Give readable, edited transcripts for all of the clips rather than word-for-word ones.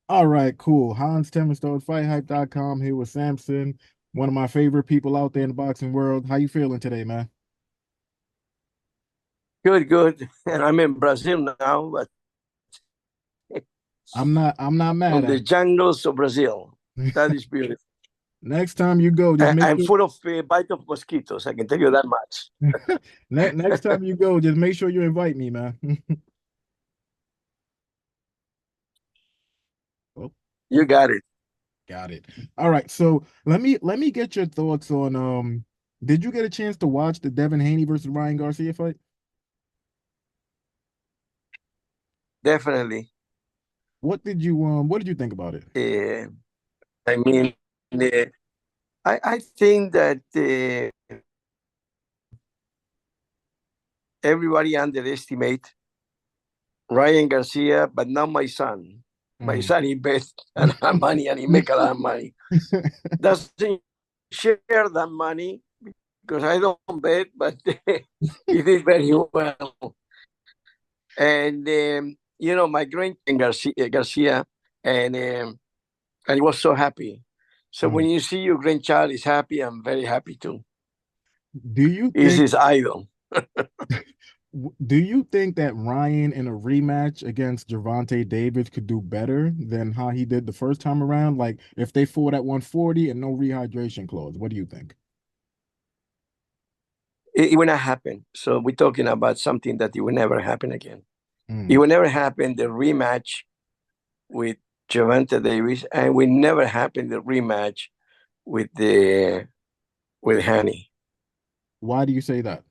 All right, cool. Hans Themistode, FightHype.com here with Sampson, one of my favorite people out there in the boxing world. How you feeling today, man? Good, good. And I'm in Brazil now, but I'm not mad on at the jungles of Brazil. it. That is beautiful. Next time you go, just make I'm sure full of bite of mosquitoes. I can tell you that much. next time you go, just make sure you invite me, man. Oh, You got it. got it. All right, so let me get your thoughts on did you get a chance to watch the Devin Haney versus Ryan Garcia fight? Definitely. What did you think about it? Uh, I mean, uh, I think that everybody underestimate Ryan Garcia, but not my son. My Mm. son, he bet a lot of money and he make a lot of money. Doesn't share that money because I don't bet, but he did very well. And my grandson Garcia, and he was so happy. So when Mm. you see your grandchild is happy, I'm very happy too. Do you He's think his idol. Do you think that Ryan in a rematch against Gervonta Davis could do better than how he did the first time around? Like if they fought at 140 and no rehydration clause, what do you think? It will not happen. So we're talking about something that it will never happen again. It Mm, will never happen the rematch with Javante Davis, and will never happen the rematch with the with Haney why do you say that?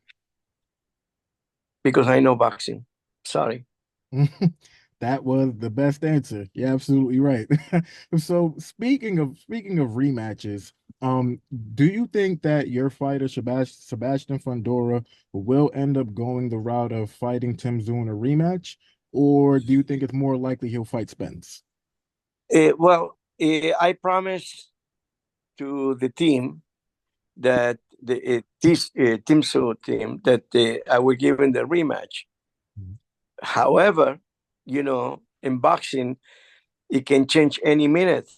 because I know boxing. Sorry. That was the best answer. You're absolutely right. So speaking of rematches, do you think that your fighter Sebastian Fundora will end up going the route of fighting Tszyu in a rematch, or do you think it's more likely he'll fight Spence? I promised to the team that this Themistode team that I will give him the rematch. Mhm. However, in boxing, it can change any minute.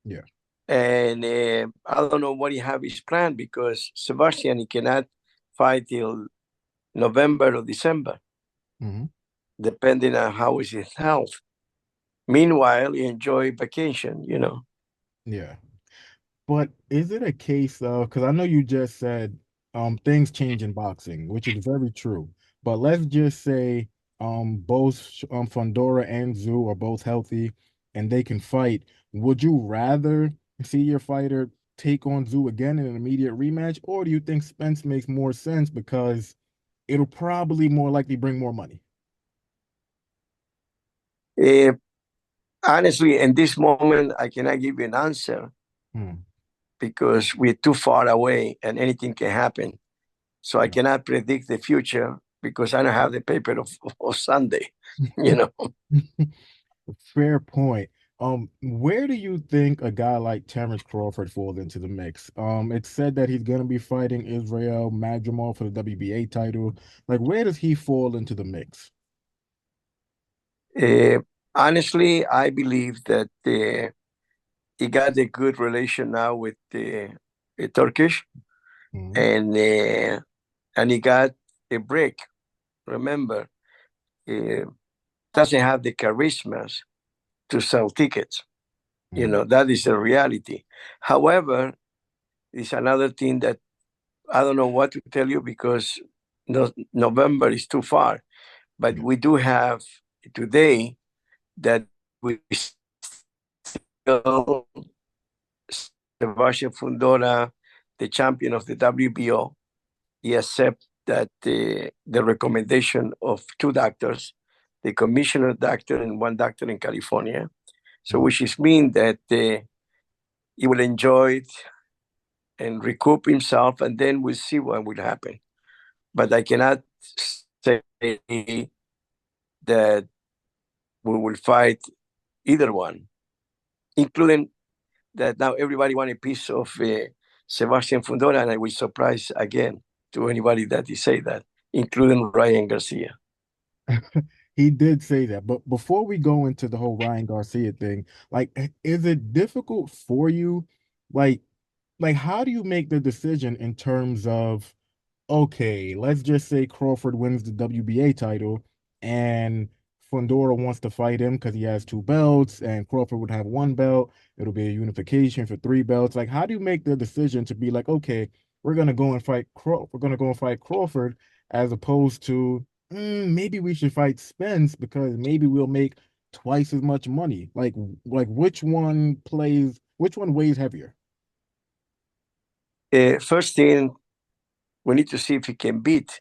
Yeah. And I don't know what he have his plan because Sebastian he cannot fight till November or December, Hmm. depending on how is his health. Meanwhile, he enjoy vacation. Yeah. But is it a case of, because I know you just said things change in boxing, which is very true. But let's just say both Fundora and Tszyu are both healthy and they can fight. Would you rather see your fighter take on Tszyu again in an immediate rematch, or do you think Spence makes more sense because it'll probably more likely bring more money? Uh, Honestly, in this moment, I cannot give you an answer Hmm. because we're too far away and anything can happen. So I Yeah. cannot predict the future because I don't have the paper of Sunday. You know, Fair point. Where do you think a guy like Terrence Crawford falls into the mix? It's said that he's going to be fighting Israel Madrimov for the WBA title. Like, where does he fall into the mix? uh, honestly, I believe that he got a good relation now with the Turkish, Mhm. and he got a break. Remember, uh, doesn't have the charisma to sell tickets. Mm. That is the reality. However, it's another thing that I don't know what to tell you because November is too far. But Yeah. we do have today that we still Sebastian Fundora, the champion of the WBO, he accept that the recommendation of two doctors, the commissioner doctor and one doctor in California. So Mm. which is mean that he will enjoy it and recoup himself, and then we'll see what will happen. But I cannot say that we will fight either one, including that now everybody want a piece of Sebastian Fundora, and I will surprise again to anybody that he say that, including Ryan Garcia. He did say that. But before we go into the whole Ryan Garcia thing, like, is it difficult for you? Like, how do you make the decision in terms of, okay, let's just say Crawford wins the WBA title and Fundora wants to fight him because he has two belts and Crawford would have one belt. It'll be a unification for three belts. Like, how do you make the decision to be like, okay, we're gonna go and fight Crawford as opposed to maybe we should fight Spence because maybe we'll make twice as much money. Like which one weighs heavier? First thing, we need to see if he can beat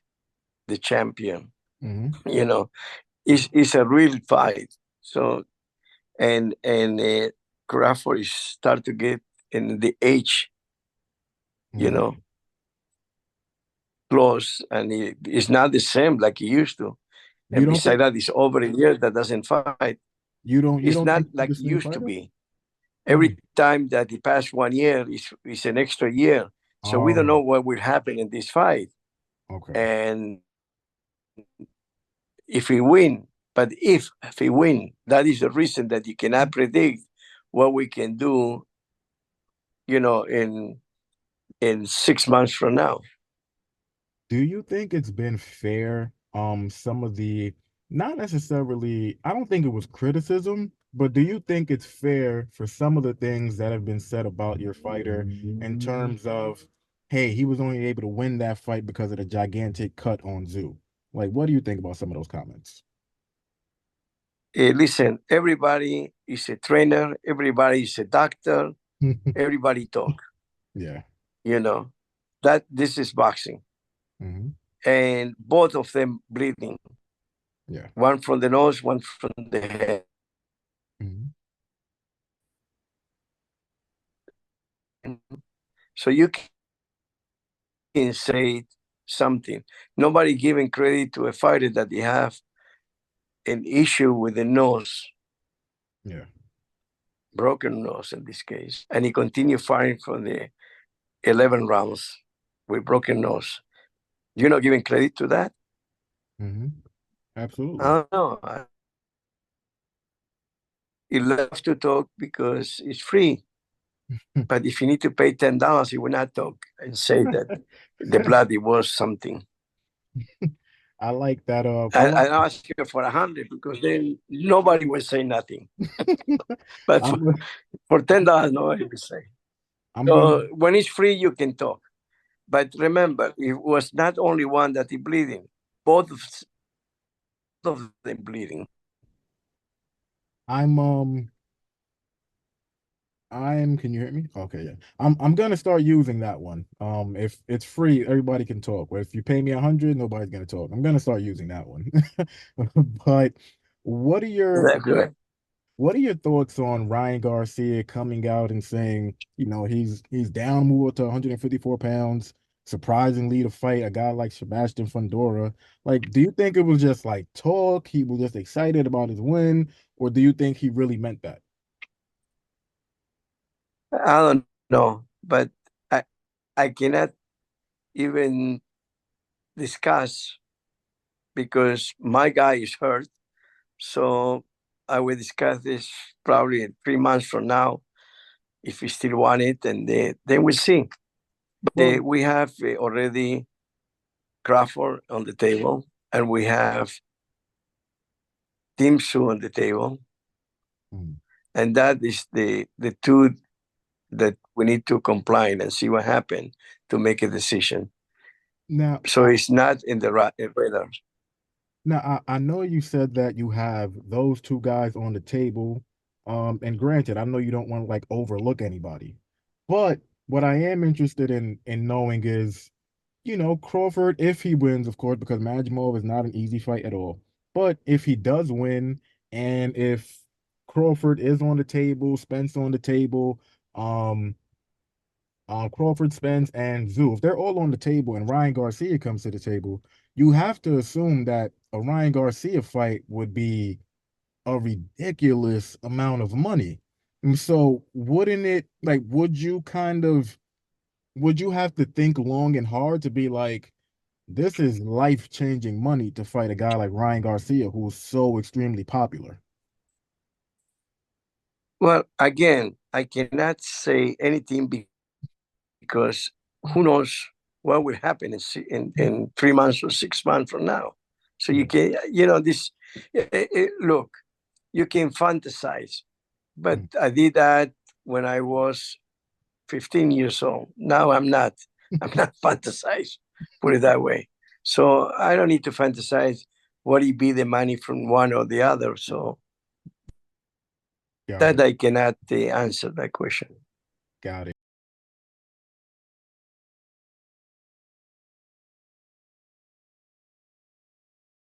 the champion. Hmm. You know, it's a real fight. So and Crawford is start to get in the age, you Hmm. know, close, and it's not the same like he used to. You And don't beside think that, it's over a year that doesn't fight. you It's don't not think he's like the it same used to fighter? be. Hmm. Every time that he passed 1 year is an extra year. So we don't Oh, know what will happen in this fight. okay. And if we win, but if we win, that is the reason that you cannot predict what we can do, in 6 months from now. Do you think it's been fair? Some of the not necessarily, I don't think it was criticism, but do you think it's fair for some of the things that have been said about your fighter in terms of, hey, he was only able to win that fight because of the gigantic cut on Zoo? Like, what do you think about some of those comments? Listen, everybody is a trainer, everybody is a doctor, everybody talk. Yeah. You know that this is boxing, Hmm. and both of them bleeding, Yeah. one from the nose, one from the head. Hmm. So you can say something. Nobody giving credit to a fighter that they have an issue with the nose, Yeah. broken nose in this case, and he continued fighting for the 11 rounds with broken nose. You're not giving credit to that? Hmm. I Absolutely. don't know. He loves to talk because it's free. But if you need to pay $10, he will not talk and say that the blood it was something. I like that. I I, like. I ask you for 100 because then nobody will say nothing. But for, I'm. for $10, nobody will say. I'm gonna. So when it's free, you can talk. But remember, it was not only one that is bleeding, both of them bleeding. I'm. Can you hear me? Okay, yeah. I'm gonna start using that one. If it's free, everybody can talk. But if you pay me 100, nobody's gonna talk. I'm gonna start using that one. But what are your That's good. what are your thoughts on Ryan Garcia coming out and saying, he's down more to 154 pounds, surprisingly to fight a guy like Sebastian Fundora? Like, do you think it was just like talk? He was just excited about his win, or do you think he really meant that? I don't know, but I, I cannot even discuss because my guy is hurt. So I will discuss this probably in 3 months from now if we still want it, and then we'll see. But Well, we have already Crawford on the table, and we have Tszyu on the table, mm, and that is the two that we need to comply and see what happened to make a decision. now So it's not in the radar. I know you said that you have those two guys on the table. And granted, I know you don't want to like overlook anybody, but what I am interested in knowing is, Crawford, if he wins, of course, because Majimov is not an easy fight at all. But if he does win, and if Crawford is on the table, Spence on the table, um, Crawford, Spence, and Zoo, if they're all on the table and Ryan Garcia comes to the table, you have to assume that a Ryan Garcia fight would be a ridiculous amount of money. And so wouldn't it like would you have to think long and hard to be like, This is life-changing money to fight a guy like Ryan Garcia, who is so extremely popular. Well, again, I cannot say anything because who knows what will happen in 3 months or 6 months from now. So you can, this, look, you can fantasize, but I did that when I was 15 years old. Now I'm not. I'm not fantasize, put it that way. So I don't need to fantasize what it be the money from one or the other. So Got that it. I cannot answer that question. Got it.